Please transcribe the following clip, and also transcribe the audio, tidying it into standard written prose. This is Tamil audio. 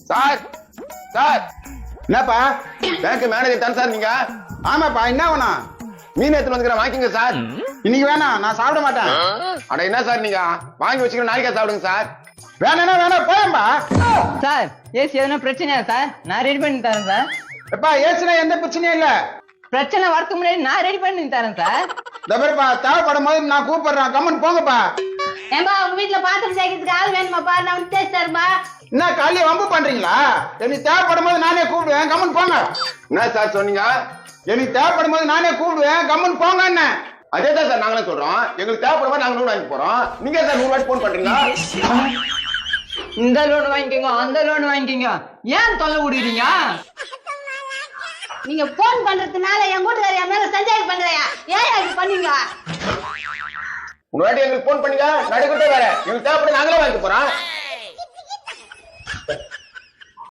சார் சார் என்னப்பா? பேங்க் மேனேஜர் தான் சார் நீங்க? ஆமாப்பா, என்ன வேணும்? மீன் எடுத்துட்டு வந்துக்கிறேன், வாங்கிங்க சார். இன்னைக்கு வேணாம், நான் சாப்பிட மாட்டேன். அட என்ன சார் நீங்க வாங்கி வச்சுக்கிற நாளைக்கா சாப்பிடுங்க சார். வேணா வேணாம், போயம்பா. சார் ஏசி எதனா பிரச்சனையா சார்? நான் ரெடி பண்ணி தரேன் சார். எப்பா, ஏசுனா எந்த பிரச்சனையும் இல்ல. பிரச்சனை வரக்கு முன்னாடி நான் ரெடி பண்ணி தரேன் சார். தபர்ப்பா, தேவைப்படும் போது நான் கூப்பிடுறேன், கம்மன் போங்கப்பா. ஏம்பா உங்க வீட்டுல பாத்திரம் சேர்க்கறதுக்கு ஆள் வேணுமாப்பா? நான் வந்து தேய்ச்சி தரேன்பா. என்ன காலையில வம்பு பண்றீங்களா? எனக்கு தேவைப்படும் போது நானே கூப்பிடுவேன், கம்மன் போங்க. என்ன சார் சொன்னீங்க? எனக்கு தேவைப்படும் போது நானே கூப்பிடுவேன், கம்மன் போங்க. என்ன அதே தான் சார் நாங்களும் சொல்றோம். எங்களுக்கு தேவைப்படும் போது நாங்க 100 வாங்கி போறோம். நீங்க சார் 100 வாட்டி போன் பண்றீங்க. இந்த லோன் வாங்கிக்கோங்க, அந்த லோன் வாங்கிக்கோங்க, ஏன் தொல்லை விடுறீங்க? நீங்க போன் பண்றதுனால என் கூட்டுக்கார என் மேல சந்தேகம் பண்றியா? ஏன் அப்படி பண்ணீங்க? ஒரு வாட்டி எங்களுக்கு போன் பண்ணீங்க, நடுக்கிட்டே வேற. எங்களுக்கு தேவைப்படும் நாங்களே வாங்கி போறோம்.